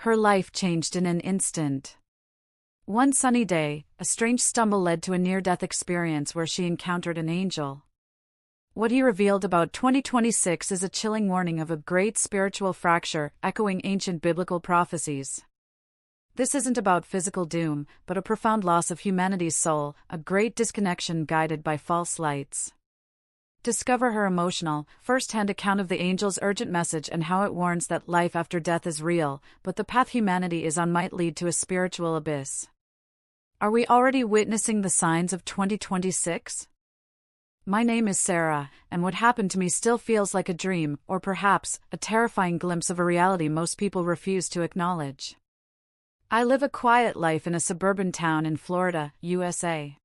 Her life changed in an instant. One sunny day, a strange stumble led to a near-death experience where she encountered an angel. What he revealed about 2026 is a chilling warning of a great spiritual fracture, echoing ancient biblical prophecies. This isn't about physical doom, but a profound loss of humanity's soul, a great disconnection guided by false lights. Discover her emotional, first-hand account of the angel's urgent message and how it warns that life after death is real, but the path humanity is on might lead to a spiritual abyss. Are we already witnessing the signs of 2026? My name is Sarah, and what happened to me still feels like a dream, or perhaps, a terrifying glimpse of a reality most people refuse to acknowledge. I live a quiet life in a suburban town in Florida, USA.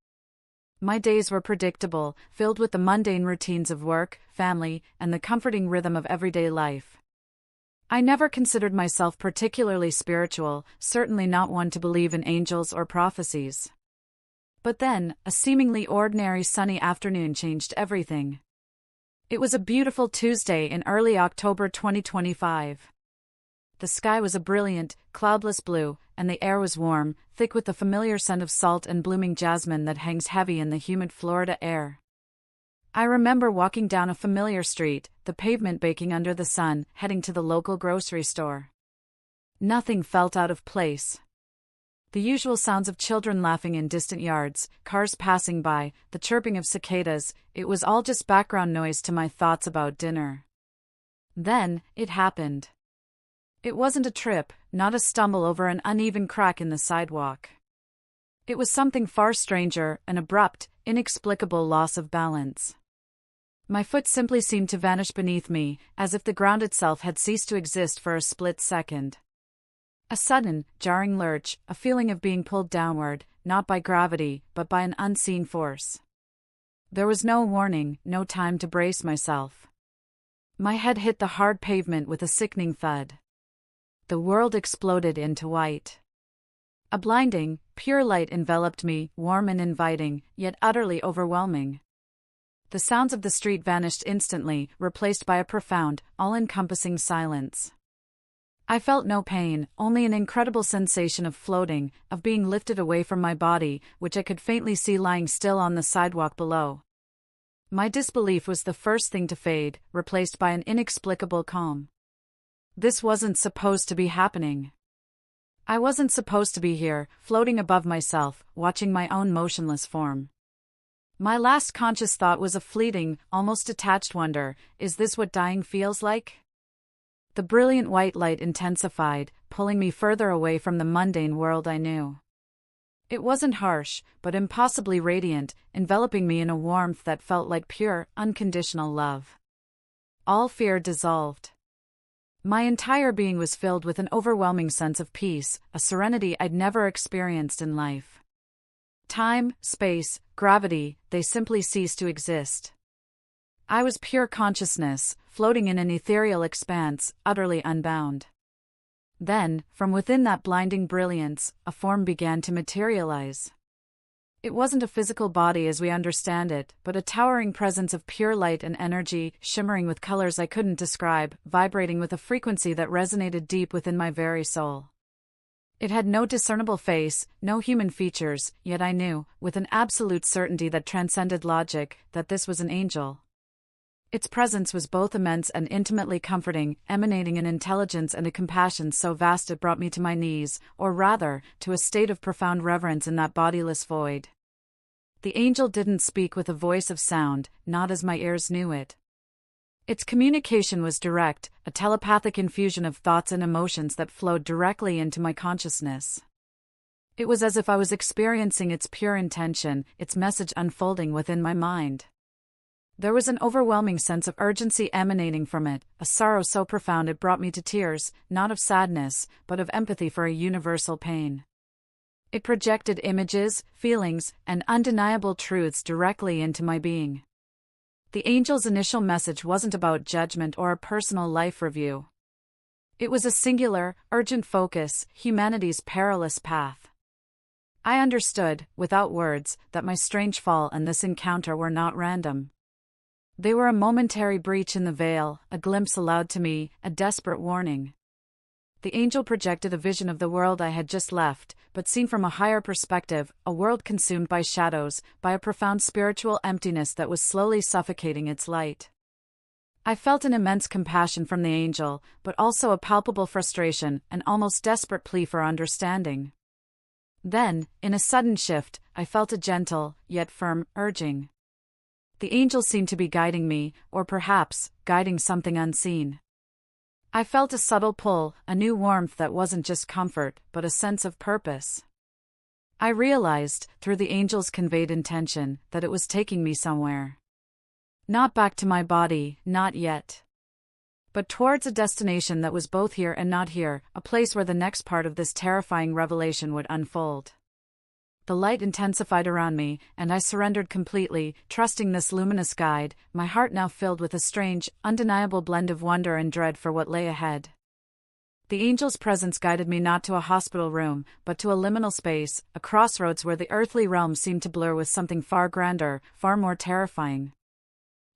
My days were predictable, filled with the mundane routines of work, family, and the comforting rhythm of everyday life. I never considered myself particularly spiritual, certainly not one to believe in angels or prophecies. But then, a seemingly ordinary sunny afternoon changed everything. It was a beautiful Tuesday in early October 2025. The sky was a brilliant, cloudless blue, and the air was warm, thick with the familiar scent of salt and blooming jasmine that hangs heavy in the humid Florida air. I remember walking down a familiar street, the pavement baking under the sun, heading to the local grocery store. Nothing felt out of place. The usual sounds of children laughing in distant yards, cars passing by, the chirping of cicadas, it was all just background noise to my thoughts about dinner. Then, it happened. It wasn't a trip, not a stumble over an uneven crack in the sidewalk. It was something far stranger, an abrupt, inexplicable loss of balance. My foot simply seemed to vanish beneath me, as if the ground itself had ceased to exist for a split second. A sudden, jarring lurch, a feeling of being pulled downward, not by gravity, but by an unseen force. There was no warning, no time to brace myself. My head hit the hard pavement with a sickening thud. The world exploded into white. A blinding, pure light enveloped me, warm and inviting, yet utterly overwhelming. The sounds of the street vanished instantly, replaced by a profound, all-encompassing silence. I felt no pain, only an incredible sensation of floating, of being lifted away from my body, which I could faintly see lying still on the sidewalk below. My disbelief was the first thing to fade, replaced by an inexplicable calm. This wasn't supposed to be happening. I wasn't supposed to be here, floating above myself, watching my own motionless form. My last conscious thought was a fleeting, almost detached wonder, is this what dying feels like? The brilliant white light intensified, pulling me further away from the mundane world I knew. It wasn't harsh, but impossibly radiant, enveloping me in a warmth that felt like pure, unconditional love. All fear dissolved. My entire being was filled with an overwhelming sense of peace, a serenity I'd never experienced in life. Time, space, gravity, they simply ceased to exist. I was pure consciousness, floating in an ethereal expanse, utterly unbound. Then, from within that blinding brilliance, a form began to materialize. It wasn't a physical body as we understand it, but a towering presence of pure light and energy, shimmering with colors I couldn't describe, vibrating with a frequency that resonated deep within my very soul. It had no discernible face, no human features, yet I knew, with an absolute certainty that transcended logic, that this was an angel. Its presence was both immense and intimately comforting, emanating an intelligence and a compassion so vast it brought me to my knees, or rather, to a state of profound reverence in that bodiless void. The angel didn't speak with a voice of sound, not as my ears knew it. Its communication was direct, a telepathic infusion of thoughts and emotions that flowed directly into my consciousness. It was as if I was experiencing its pure intention, its message unfolding within my mind. There was an overwhelming sense of urgency emanating from it, a sorrow so profound it brought me to tears, not of sadness, but of empathy for a universal pain. It projected images, feelings, and undeniable truths directly into my being. The angel's initial message wasn't about judgment or a personal life review. It was a singular, urgent focus, humanity's perilous path. I understood, without words, that my strange fall and this encounter were not random. They were a momentary breach in the veil, a glimpse allowed to me, a desperate warning. The angel projected a vision of the world I had just left, but seen from a higher perspective, a world consumed by shadows, by a profound spiritual emptiness that was slowly suffocating its light. I felt an immense compassion from the angel, but also a palpable frustration, an almost desperate plea for understanding. Then, in a sudden shift, I felt a gentle, yet firm, urging. The angel seemed to be guiding me, or perhaps, guiding something unseen. I felt a subtle pull, a new warmth that wasn't just comfort, but a sense of purpose. I realized, through the angel's conveyed intention, that it was taking me somewhere. Not back to my body, not yet. But towards a destination that was both here and not here, a place where the next part of this terrifying revelation would unfold. The light intensified around me, and I surrendered completely, trusting this luminous guide, my heart now filled with a strange, undeniable blend of wonder and dread for what lay ahead. The angel's presence guided me not to a hospital room, but to a liminal space, a crossroads where the earthly realm seemed to blur with something far grander, far more terrifying.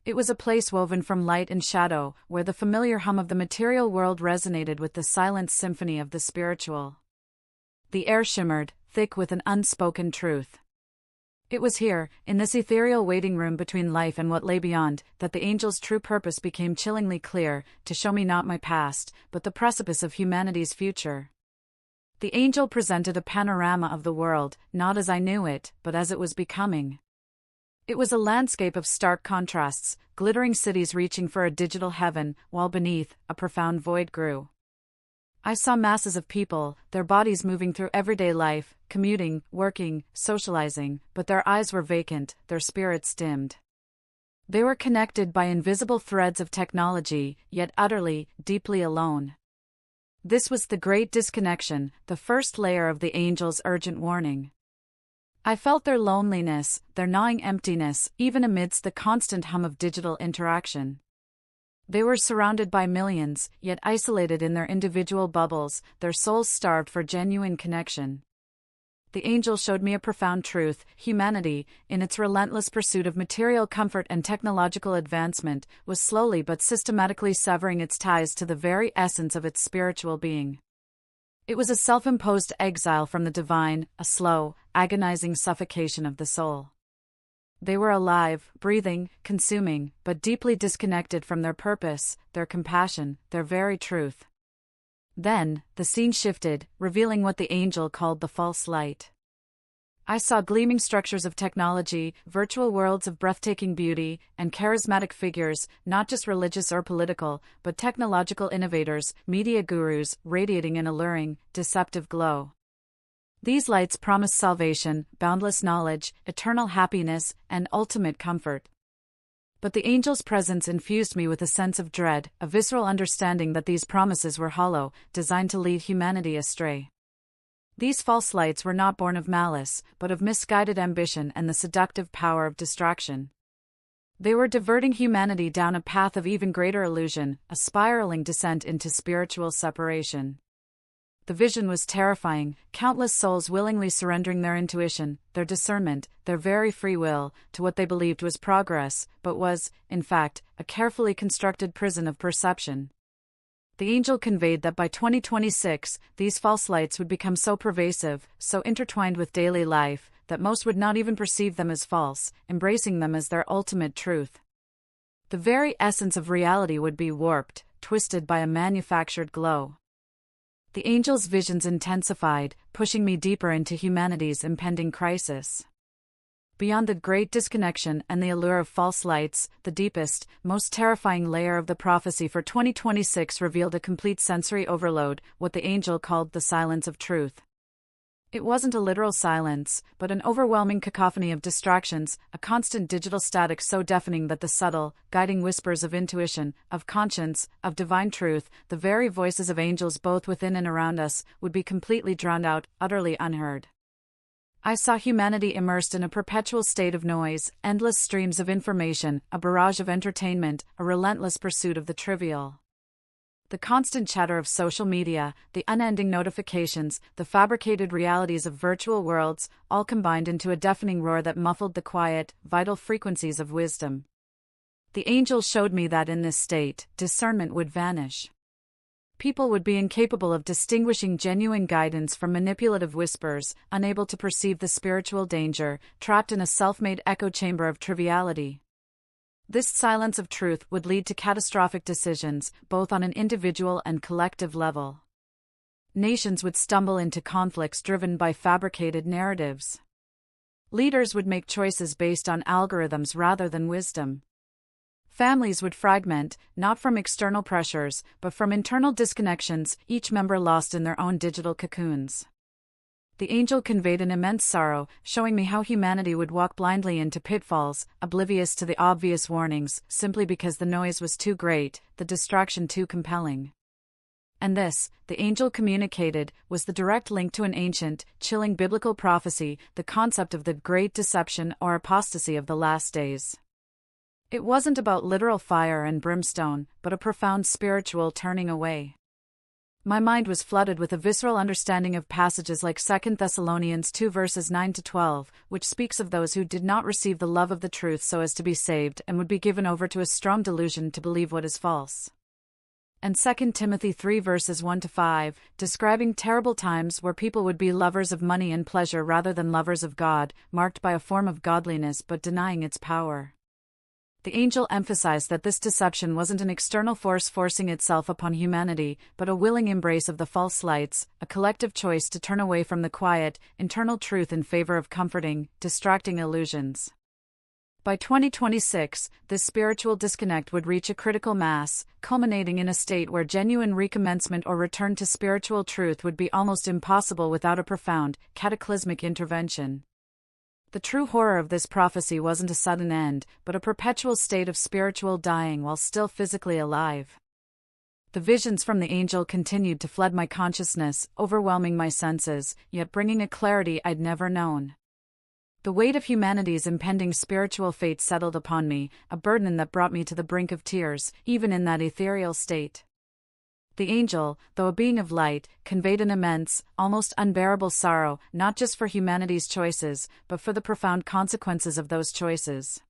It was a place woven from light and shadow, where the familiar hum of the material world resonated with the silent symphony of the spiritual. The air shimmered, thick with an unspoken truth. It was here, in this ethereal waiting room between life and what lay beyond, that the angel's true purpose became chillingly clear, to show me not my past, but the precipice of humanity's future. The angel presented a panorama of the world, not as I knew it, but as it was becoming. It was a landscape of stark contrasts, glittering cities reaching for a digital heaven, while beneath, a profound void grew. I saw masses of people, their bodies moving through everyday life, commuting, working, socializing, but their eyes were vacant, their spirits dimmed. They were connected by invisible threads of technology, yet utterly, deeply alone. This was the great disconnection, the first layer of the angel's urgent warning. I felt their loneliness, their gnawing emptiness, even amidst the constant hum of digital interaction. They were surrounded by millions, yet isolated in their individual bubbles, their souls starved for genuine connection. The angel showed me a profound truth: humanity, in its relentless pursuit of material comfort and technological advancement, was slowly but systematically severing its ties to the very essence of its spiritual being. It was a self-imposed exile from the divine, a slow, agonizing suffocation of the soul. They were alive, breathing, consuming, but deeply disconnected from their purpose, their compassion, their very truth. Then, the scene shifted, revealing what the angel called the false light. I saw gleaming structures of technology, virtual worlds of breathtaking beauty, and charismatic figures, not just religious or political, but technological innovators, media gurus, radiating an alluring, deceptive glow. These lights promised salvation, boundless knowledge, eternal happiness, and ultimate comfort. But the angel's presence infused me with a sense of dread, a visceral understanding that these promises were hollow, designed to lead humanity astray. These false lights were not born of malice, but of misguided ambition and the seductive power of distraction. They were diverting humanity down a path of even greater illusion, a spiraling descent into spiritual separation. The vision was terrifying, countless souls willingly surrendering their intuition, their discernment, their very free will, to what they believed was progress, but was, in fact, a carefully constructed prison of perception. The angel conveyed that by 2026, these false lights would become so pervasive, so intertwined with daily life, that most would not even perceive them as false, embracing them as their ultimate truth. The very essence of reality would be warped, twisted by a manufactured glow. The angel's visions intensified, pushing me deeper into humanity's impending crisis. Beyond the great disconnection and the allure of false lights, the deepest, most terrifying layer of the prophecy for 2026 revealed a complete sensory overload, what the angel called the silence of truth. It wasn't a literal silence, but an overwhelming cacophony of distractions, a constant digital static so deafening that the subtle, guiding whispers of intuition, of conscience, of divine truth, the very voices of angels both within and around us, would be completely drowned out, utterly unheard. I saw humanity immersed in a perpetual state of noise, endless streams of information, a barrage of entertainment, a relentless pursuit of the trivial. The constant chatter of social media, the unending notifications, the fabricated realities of virtual worlds, all combined into a deafening roar that muffled the quiet, vital frequencies of wisdom. The angel showed me that in this state, discernment would vanish. People would be incapable of distinguishing genuine guidance from manipulative whispers, unable to perceive the spiritual danger, trapped in a self-made echo chamber of triviality. This silence of truth would lead to catastrophic decisions, both on an individual and collective level. Nations would stumble into conflicts driven by fabricated narratives. Leaders would make choices based on algorithms rather than wisdom. Families would fragment, not from external pressures, but from internal disconnections, each member lost in their own digital cocoons. The angel conveyed an immense sorrow, showing me how humanity would walk blindly into pitfalls, oblivious to the obvious warnings, simply because the noise was too great, the distraction too compelling. And this, the angel communicated, was the direct link to an ancient, chilling biblical prophecy, the concept of the great deception or apostasy of the last days. It wasn't about literal fire and brimstone, but a profound spiritual turning away. My mind was flooded with a visceral understanding of passages like 2 Thessalonians 2 verses 9 to 12, which speaks of those who did not receive the love of the truth so as to be saved and would be given over to a strong delusion to believe what is false. And 2 Timothy 3 verses 1 to 5, describing terrible times where people would be lovers of money and pleasure rather than lovers of God, marked by a form of godliness but denying its power. The angel emphasized that this deception wasn't an external force forcing itself upon humanity, but a willing embrace of the false lights, a collective choice to turn away from the quiet, internal truth in favor of comforting, distracting illusions. By 2026, this spiritual disconnect would reach a critical mass, culminating in a state where genuine recommencement or return to spiritual truth would be almost impossible without a profound, cataclysmic intervention. The true horror of this prophecy wasn't a sudden end, but a perpetual state of spiritual dying while still physically alive. The visions from the angel continued to flood my consciousness, overwhelming my senses, yet bringing a clarity I'd never known. The weight of humanity's impending spiritual fate settled upon me, a burden that brought me to the brink of tears, even in that ethereal state. The angel, though a being of light, conveyed an immense, almost unbearable sorrow, not just for humanity's choices, but for the profound consequences of those choices.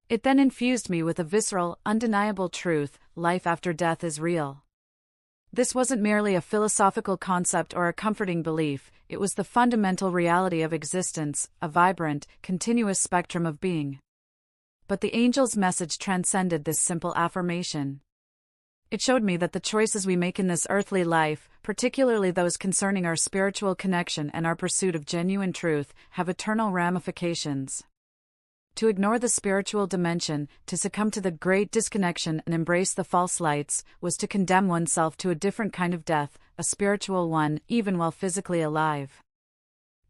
It then infused me with a visceral, undeniable truth: life after death is real. This wasn't merely a philosophical concept or a comforting belief, it was the fundamental reality of existence, a vibrant, continuous spectrum of being. But the angel's message transcended this simple affirmation. It showed me that the choices we make in this earthly life, particularly those concerning our spiritual connection and our pursuit of genuine truth, have eternal ramifications. To ignore the spiritual dimension, to succumb to the great disconnection and embrace the false lights, was to condemn oneself to a different kind of death, a spiritual one, even while physically alive.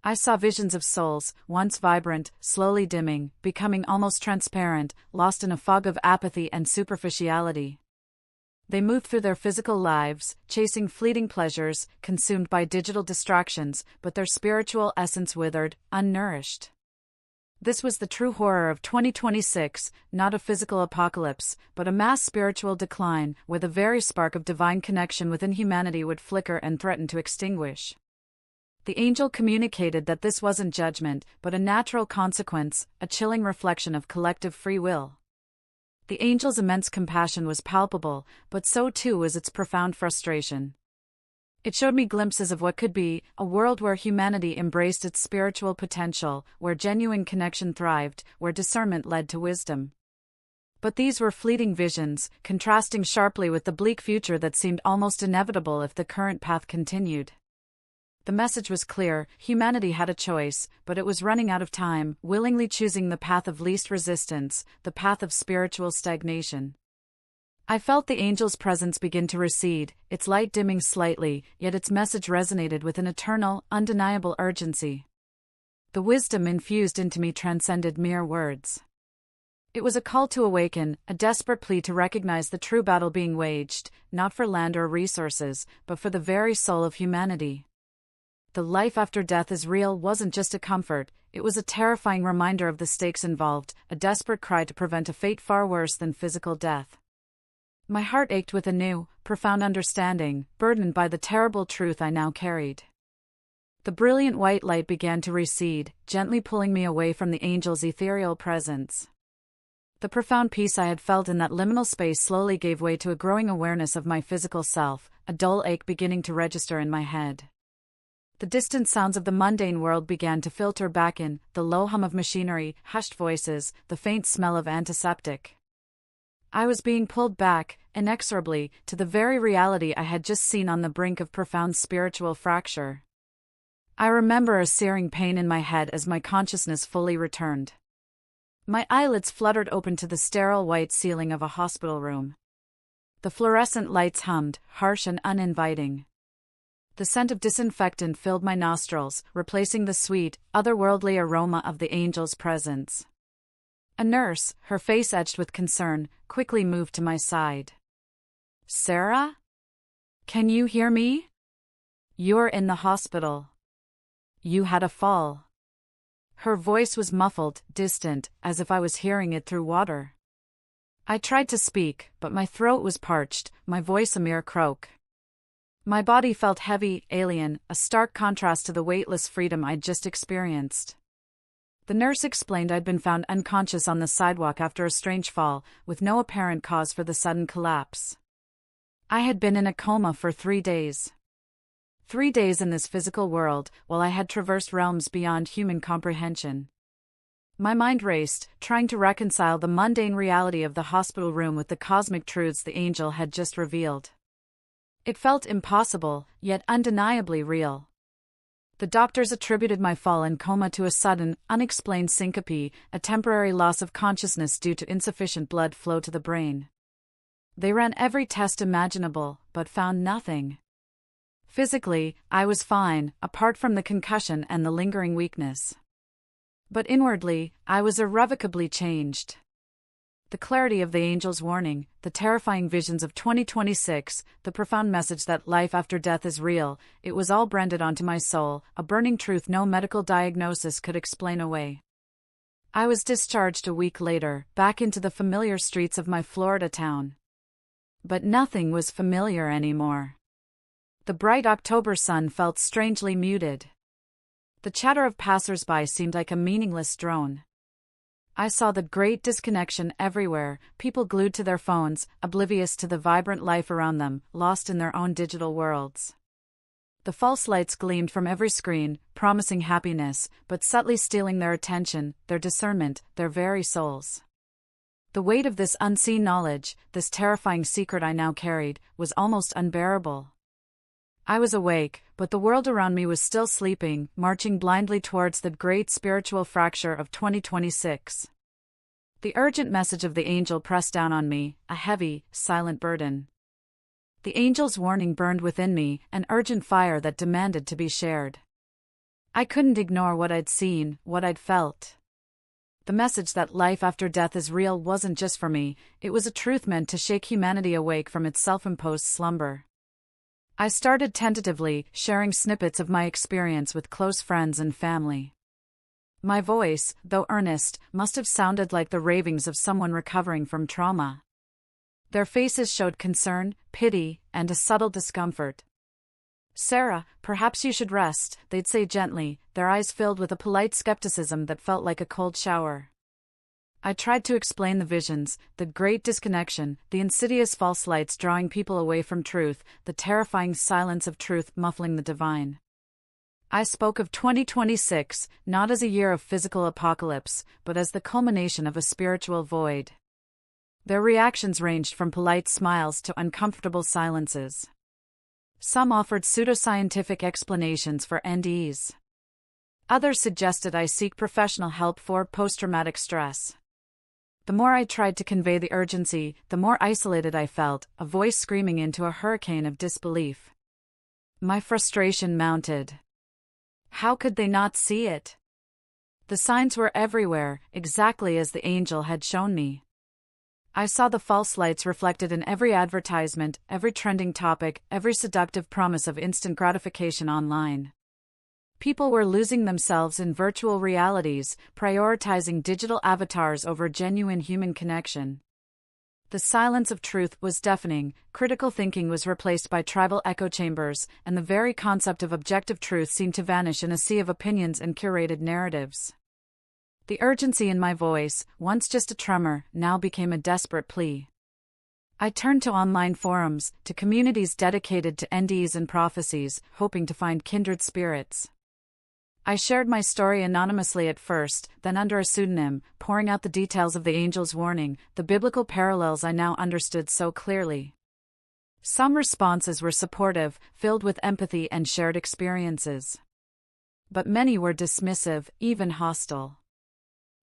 I saw visions of souls, once vibrant, slowly dimming, becoming almost transparent, lost in a fog of apathy and superficiality. They moved through their physical lives, chasing fleeting pleasures, consumed by digital distractions, but their spiritual essence withered, unnourished. This was the true horror of 2026, not a physical apocalypse, but a mass spiritual decline, where the very spark of divine connection within humanity would flicker and threaten to extinguish. The angel communicated that this wasn't judgment, but a natural consequence, a chilling reflection of collective free will. The angel's immense compassion was palpable, but so too was its profound frustration. It showed me glimpses of what could be, a world where humanity embraced its spiritual potential, where genuine connection thrived, where discernment led to wisdom. But these were fleeting visions, contrasting sharply with the bleak future that seemed almost inevitable if the current path continued. The message was clear: humanity had a choice, but it was running out of time, willingly choosing the path of least resistance, the path of spiritual stagnation. I felt the angel's presence begin to recede, its light dimming slightly, yet its message resonated with an eternal, undeniable urgency. The wisdom infused into me transcended mere words. It was a call to awaken, a desperate plea to recognize the true battle being waged, not for land or resources, but for the very soul of humanity. The life after death is real wasn't just a comfort, it was a terrifying reminder of the stakes involved, a desperate cry to prevent a fate far worse than physical death. My heart ached with a new, profound understanding, burdened by the terrible truth I now carried. The brilliant white light began to recede, gently pulling me away from the angel's ethereal presence. The profound peace I had felt in that liminal space slowly gave way to a growing awareness of my physical self, a dull ache beginning to register in my head. The distant sounds of the mundane world began to filter back in, the low hum of machinery, hushed voices, the faint smell of antiseptic. I was being pulled back, inexorably, to the very reality I had just seen on the brink of profound spiritual fracture. I remember a searing pain in my head as my consciousness fully returned. My eyelids fluttered open to the sterile white ceiling of a hospital room. The fluorescent lights hummed, harsh and uninviting. The scent of disinfectant filled my nostrils, replacing the sweet, otherworldly aroma of the angel's presence. A nurse, her face etched with concern, quickly moved to my side. "Sarah? Can you hear me? You're in the hospital. You had a fall." Her voice was muffled, distant, as if I was hearing it through water. I tried to speak, but my throat was parched, my voice a mere croak. My body felt heavy, alien, a stark contrast to the weightless freedom I'd just experienced. The nurse explained I'd been found unconscious on the sidewalk after a strange fall, with no apparent cause for the sudden collapse. I had been in a coma for 3 days. 3 days in this physical world, while I had traversed realms beyond human comprehension. My mind raced, trying to reconcile the mundane reality of the hospital room with the cosmic truths the angel had just revealed. It felt impossible, yet undeniably real. The doctors attributed my fall and coma to a sudden, unexplained syncope, a temporary loss of consciousness due to insufficient blood flow to the brain. They ran every test imaginable, but found nothing. Physically, I was fine, apart from the concussion and the lingering weakness. But inwardly, I was irrevocably changed. The clarity of the angel's warning, the terrifying visions of 2026, the profound message that life after death is real, it was all branded onto my soul, a burning truth no medical diagnosis could explain away. I was discharged a week later, back into the familiar streets of my Florida town. But nothing was familiar anymore. The bright October sun felt strangely muted. The chatter of passers-by seemed like a meaningless drone. I saw the great disconnection everywhere, people glued to their phones, oblivious to the vibrant life around them, lost in their own digital worlds. The false lights gleamed from every screen, promising happiness, but subtly stealing their attention, their discernment, their very souls. The weight of this unseen knowledge, this terrifying secret I now carried, was almost unbearable. I was awake, but the world around me was still sleeping, marching blindly towards the great spiritual fracture of 2026. The urgent message of the angel pressed down on me, a heavy, silent burden. The angel's warning burned within me, an urgent fire that demanded to be shared. I couldn't ignore what I'd seen, what I'd felt. The message that life after death is real wasn't just for me, it was a truth meant to shake humanity awake from its self-imposed slumber. I started tentatively, sharing snippets of my experience with close friends and family. My voice, though earnest, must have sounded like the ravings of someone recovering from trauma. Their faces showed concern, pity, and a subtle discomfort. "Sarah, perhaps you should rest," they'd say gently, their eyes filled with a polite skepticism that felt like a cold shower. I tried to explain the visions, the great disconnection, the insidious false lights drawing people away from truth, the terrifying silence of truth muffling the divine. I spoke of 2026, not as a year of physical apocalypse, but as the culmination of a spiritual void. Their reactions ranged from polite smiles to uncomfortable silences. Some offered pseudoscientific explanations for NDEs. Others suggested I seek professional help for post-traumatic stress. The more I tried to convey the urgency, the more isolated I felt, a voice screaming into a hurricane of disbelief. My frustration mounted. How could they not see it? The signs were everywhere, exactly as the angel had shown me. I saw the false lights reflected in every advertisement, every trending topic, every seductive promise of instant gratification online. People were losing themselves in virtual realities, prioritizing digital avatars over genuine human connection. The silence of truth was deafening, critical thinking was replaced by tribal echo chambers, and the very concept of objective truth seemed to vanish in a sea of opinions and curated narratives. The urgency in my voice, once just a tremor, now became a desperate plea. I turned to online forums, to communities dedicated to NDEs and prophecies, hoping to find kindred spirits. I shared my story anonymously at first, then under a pseudonym, pouring out the details of the angel's warning, the biblical parallels I now understood so clearly. Some responses were supportive, filled with empathy and shared experiences. But many were dismissive, even hostile.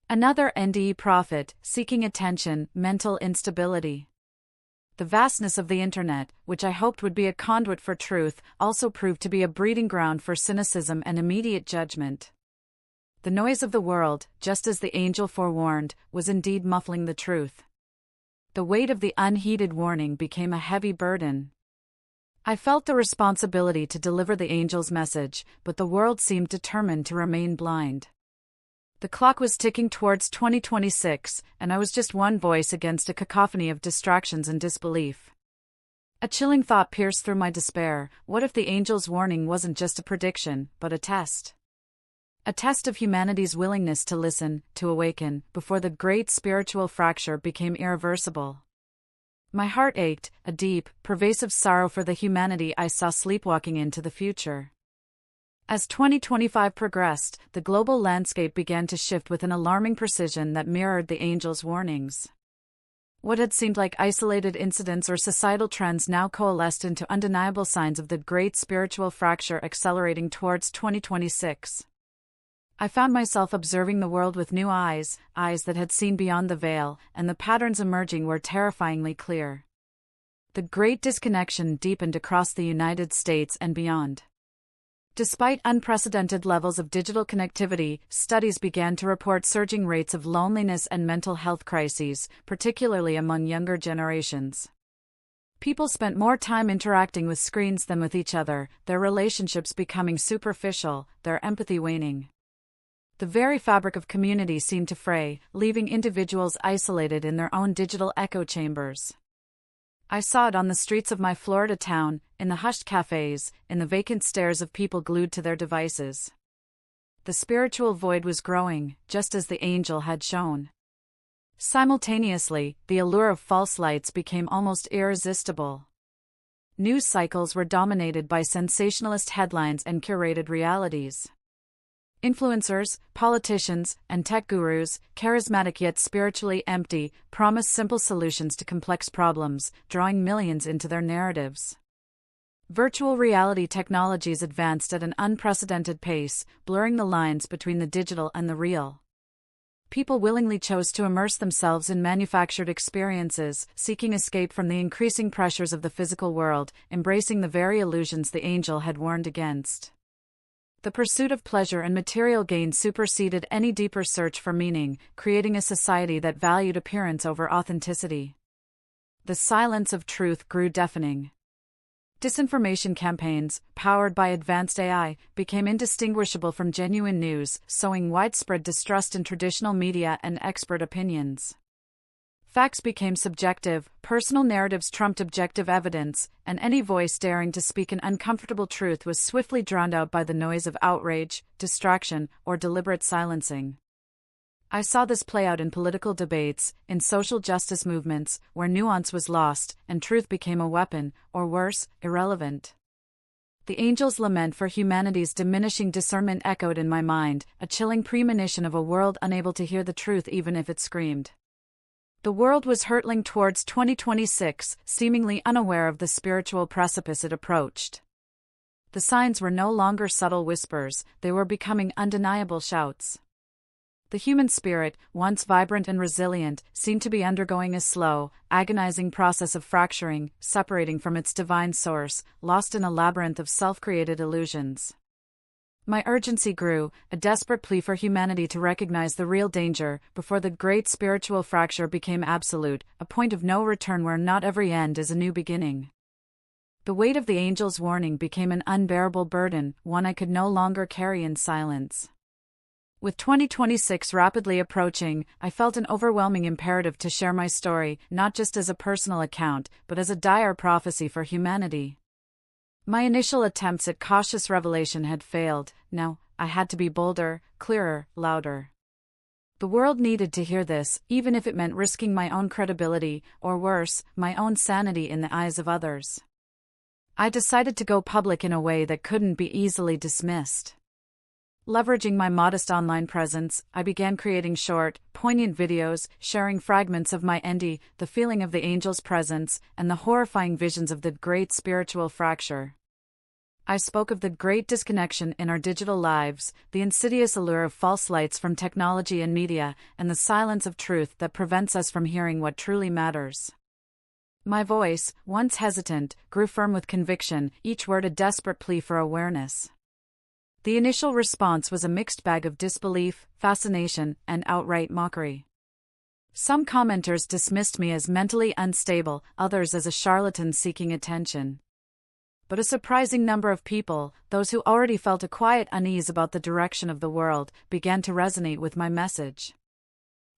Another NDE prophet, seeking attention, mental instability. The vastness of the internet, which I hoped would be a conduit for truth, also proved to be a breeding ground for cynicism and immediate judgment. The noise of the world, just as the angel forewarned, was indeed muffling the truth. The weight of the unheeded warning became a heavy burden. I felt the responsibility to deliver the angel's message, but the world seemed determined to remain blind. The clock was ticking towards 2026, and I was just one voice against a cacophony of distractions and disbelief. A chilling thought pierced through my despair. What if the angel's warning wasn't just a prediction, but a test? A test of humanity's willingness to listen, to awaken, before the great spiritual fracture became irreversible. My heart ached, a deep, pervasive sorrow for the humanity I saw sleepwalking into the future. As 2025 progressed, the global landscape began to shift with an alarming precision that mirrored the angel's warnings. What had seemed like isolated incidents or societal trends now coalesced into undeniable signs of the great spiritual fracture accelerating towards 2026. I found myself observing the world with new eyes that had seen beyond the veil, and the patterns emerging were terrifyingly clear. The great disconnection deepened across the United States and beyond. Despite unprecedented levels of digital connectivity, studies began to report surging rates of loneliness and mental health crises, particularly among younger generations. People spent more time interacting with screens than with each other, their relationships becoming superficial, their empathy waning. The very fabric of community seemed to fray, leaving individuals isolated in their own digital echo chambers. I saw it on the streets of my Florida town, in the hushed cafes, in the vacant stares of people glued to their devices. The spiritual void was growing, just as the angel had shown. Simultaneously, the allure of false lights became almost irresistible. News cycles were dominated by sensationalist headlines and curated realities. Influencers, politicians, and tech gurus, charismatic yet spiritually empty, promise simple solutions to complex problems, drawing millions into their narratives. Virtual reality technologies advanced at an unprecedented pace, blurring the lines between the digital and the real. People willingly chose to immerse themselves in manufactured experiences, seeking escape from the increasing pressures of the physical world, embracing the very illusions the angel had warned against. The pursuit of pleasure and material gain superseded any deeper search for meaning, creating a society that valued appearance over authenticity. The silence of truth grew deafening. Disinformation campaigns, powered by advanced AI, became indistinguishable from genuine news, sowing widespread distrust in traditional media and expert opinions. Facts became subjective, personal narratives trumped objective evidence, and any voice daring to speak an uncomfortable truth was swiftly drowned out by the noise of outrage, distraction, or deliberate silencing. I saw this play out in political debates, in social justice movements, where nuance was lost, and truth became a weapon, or worse, irrelevant. The angel's lament for humanity's diminishing discernment echoed in my mind, a chilling premonition of a world unable to hear the truth even if it screamed. The world was hurtling towards 2026, seemingly unaware of the spiritual precipice it approached. The signs were no longer subtle whispers, they were becoming undeniable shouts. The human spirit, once vibrant and resilient, seemed to be undergoing a slow, agonizing process of fracturing, separating from its divine source, lost in a labyrinth of self-created illusions. My urgency grew, a desperate plea for humanity to recognize the real danger, before the great spiritual fracture became absolute, a point of no return where not every end is a new beginning. The weight of the angel's warning became an unbearable burden, one I could no longer carry in silence. With 2026 rapidly approaching, I felt an overwhelming imperative to share my story, not just as a personal account, but as a dire prophecy for humanity. My initial attempts at cautious revelation had failed. Now, I had to be bolder, clearer, louder. The world needed to hear this, even if it meant risking my own credibility, or worse, my own sanity in the eyes of others. I decided to go public in a way that couldn't be easily dismissed. Leveraging my modest online presence, I began creating short, poignant videos, sharing fragments of my ending, the feeling of the angel's presence, and the horrifying visions of the great spiritual fracture. I spoke of the great disconnection in our digital lives, the insidious allure of false lights from technology and media, and the silence of truth that prevents us from hearing what truly matters. My voice, once hesitant, grew firm with conviction, each word a desperate plea for awareness. The initial response was a mixed bag of disbelief, fascination, and outright mockery. Some commenters dismissed me as mentally unstable, others as a charlatan seeking attention. But a surprising number of people, those who already felt a quiet unease about the direction of the world, began to resonate with my message.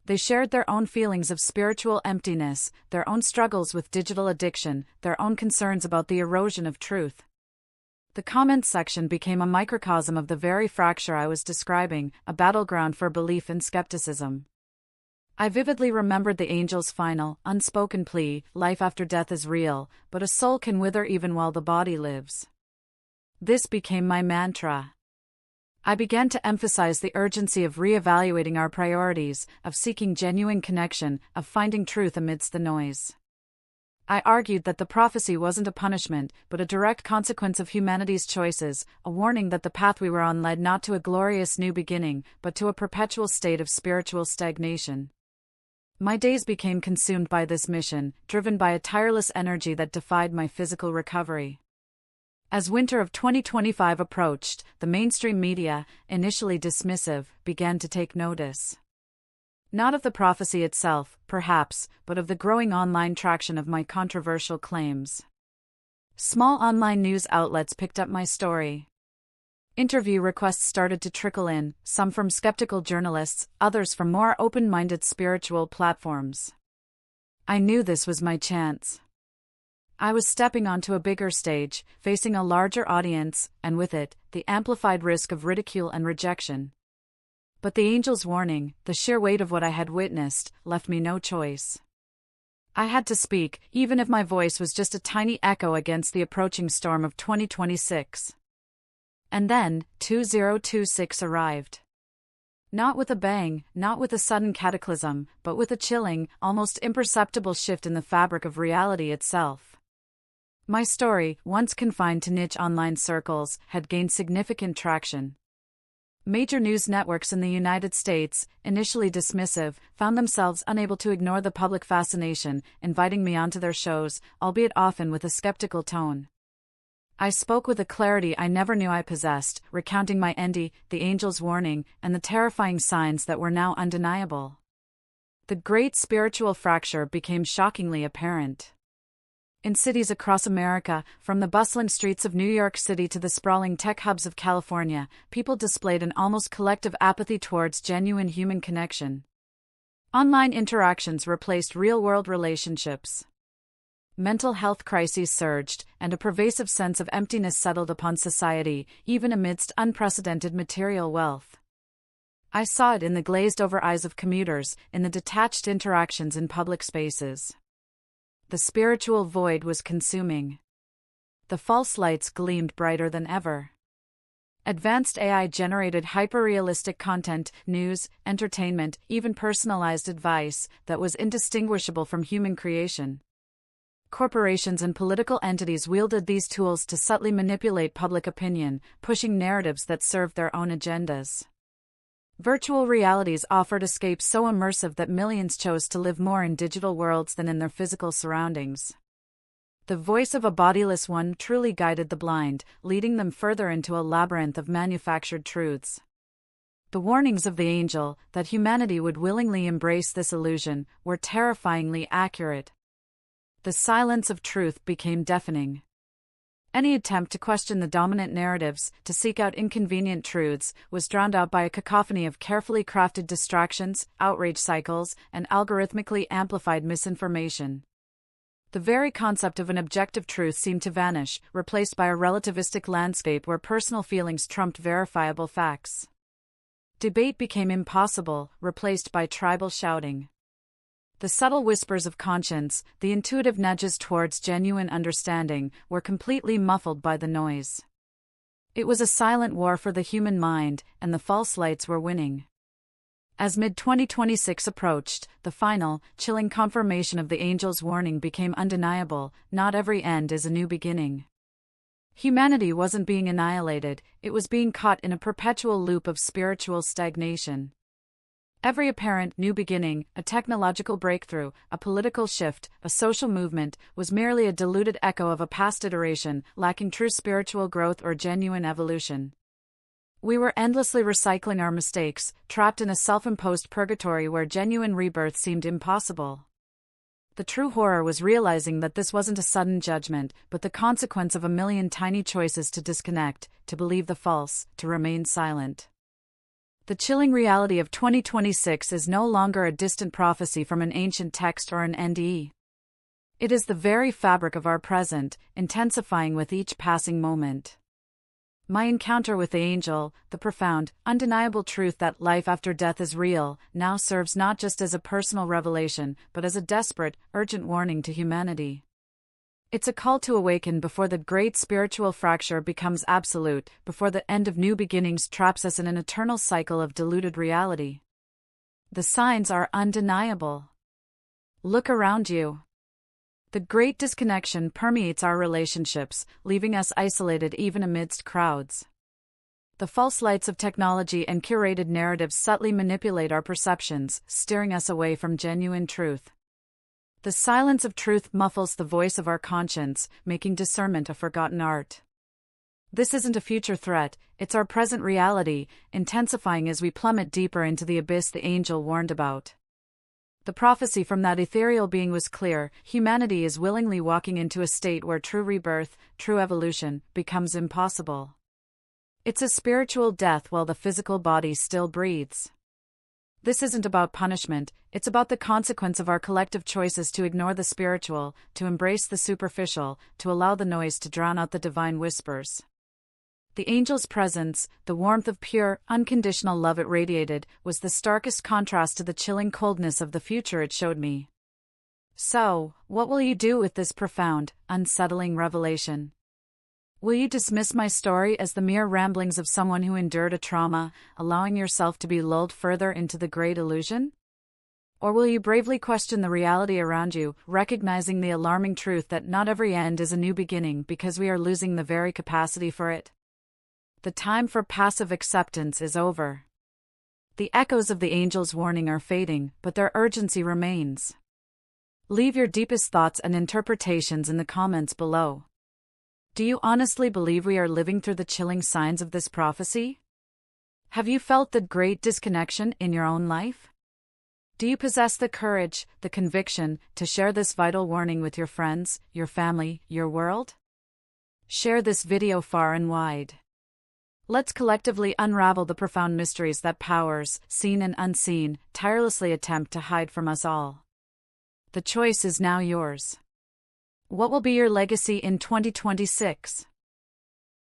They shared their own feelings of spiritual emptiness, their own struggles with digital addiction, their own concerns about the erosion of truth. The comments section became a microcosm of the very fracture I was describing, a battleground for belief and skepticism. I vividly remembered the angel's final, unspoken plea, life after death is real, but a soul can wither even while the body lives. This became my mantra. I began to emphasize the urgency of reevaluating our priorities, of seeking genuine connection, of finding truth amidst the noise. I argued that the prophecy wasn't a punishment, but a direct consequence of humanity's choices, a warning that the path we were on led not to a glorious new beginning, but to a perpetual state of spiritual stagnation. My days became consumed by this mission, driven by a tireless energy that defied my physical recovery. As winter of 2025 approached, the mainstream media, initially dismissive, began to take notice. Not of the prophecy itself, perhaps, but of the growing online traction of my controversial claims. Small online news outlets picked up my story. Interview requests started to trickle in, some from skeptical journalists, others from more open-minded spiritual platforms. I knew this was my chance. I was stepping onto a bigger stage, facing a larger audience, and with it, the amplified risk of ridicule and rejection. But the angel's warning, the sheer weight of what I had witnessed, left me no choice. I had to speak, even if my voice was just a tiny echo against the approaching storm of 2026. And then, 2026 arrived. Not with a bang, not with a sudden cataclysm, but with a chilling, almost imperceptible shift in the fabric of reality itself. My story, once confined to niche online circles, had gained significant traction. Major news networks in the United States, initially dismissive, found themselves unable to ignore the public fascination, inviting me onto their shows, albeit often with a skeptical tone. I spoke with a clarity I never knew I possessed, recounting my ending, the angel's warning, and the terrifying signs that were now undeniable. The great spiritual fracture became shockingly apparent. In cities across America, from the bustling streets of New York City to the sprawling tech hubs of California, people displayed an almost collective apathy towards genuine human connection. Online interactions replaced real-world relationships. Mental health crises surged, and a pervasive sense of emptiness settled upon society, even amidst unprecedented material wealth. I saw it in the glazed-over eyes of commuters, in the detached interactions in public spaces. The spiritual void was consuming. The false lights gleamed brighter than ever. Advanced AI-generated hyper-realistic content, news, entertainment, even personalized advice, that was indistinguishable from human creation. Corporations and political entities wielded these tools to subtly manipulate public opinion, pushing narratives that served their own agendas. Virtual realities offered escapes so immersive that millions chose to live more in digital worlds than in their physical surroundings. The voice of a bodiless one truly guided the blind, leading them further into a labyrinth of manufactured truths. The warnings of the angel, that humanity would willingly embrace this illusion, were terrifyingly accurate. The silence of truth became deafening. Any attempt to question the dominant narratives, to seek out inconvenient truths, was drowned out by a cacophony of carefully crafted distractions, outrage cycles, and algorithmically amplified misinformation. The very concept of an objective truth seemed to vanish, replaced by a relativistic landscape where personal feelings trumped verifiable facts. Debate became impossible, replaced by tribal shouting. The subtle whispers of conscience, the intuitive nudges towards genuine understanding, were completely muffled by the noise. It was a silent war for the human mind, and the false lights were winning. As mid-2026 approached, the final, chilling confirmation of the angel's warning became undeniable: not every end is a new beginning. Humanity wasn't being annihilated, it was being caught in a perpetual loop of spiritual stagnation. Every apparent new beginning, a technological breakthrough, a political shift, a social movement, was merely a diluted echo of a past iteration, lacking true spiritual growth or genuine evolution. We were endlessly recycling our mistakes, trapped in a self-imposed purgatory where genuine rebirth seemed impossible. The true horror was realizing that this wasn't a sudden judgment, but the consequence of a million tiny choices to disconnect, to believe the false, to remain silent. The chilling reality of 2026 is no longer a distant prophecy from an ancient text or an NDE. It is the very fabric of our present, intensifying with each passing moment. My encounter with the angel, the profound, undeniable truth that life after death is real, now serves not just as a personal revelation, but as a desperate, urgent warning to humanity. It's a call to awaken before the great spiritual fracture becomes absolute, before the end of new beginnings traps us in an eternal cycle of diluted reality. The signs are undeniable. Look around you. The great disconnection permeates our relationships, leaving us isolated even amidst crowds. The false lights of technology and curated narratives subtly manipulate our perceptions, steering us away from genuine truth. The silence of truth muffles the voice of our conscience, making discernment a forgotten art. This isn't a future threat, it's our present reality, intensifying as we plummet deeper into the abyss the angel warned about. The prophecy from that ethereal being was clear: humanity is willingly walking into a state where true rebirth, true evolution, becomes impossible. It's a spiritual death while the physical body still breathes. This isn't about punishment, it's about the consequence of our collective choices to ignore the spiritual, to embrace the superficial, to allow the noise to drown out the divine whispers. The angel's presence, the warmth of pure, unconditional love it radiated, was the starkest contrast to the chilling coldness of the future it showed me. So, what will you do with this profound, unsettling revelation? Will you dismiss my story as the mere ramblings of someone who endured a trauma, allowing yourself to be lulled further into the great illusion? Or will you bravely question the reality around you, recognizing the alarming truth that not every end is a new beginning because we are losing the very capacity for it? The time for passive acceptance is over. The echoes of the angel's warning are fading, but their urgency remains. Leave your deepest thoughts and interpretations in the comments below. Do you honestly believe we are living through the chilling signs of this prophecy? Have you felt the great disconnection in your own life? Do you possess the courage, the conviction, to share this vital warning with your friends, your family, your world? Share this video far and wide. Let's collectively unravel the profound mysteries that powers, seen and unseen, tirelessly attempt to hide from us all. The choice is now yours. What will be your legacy in 2026?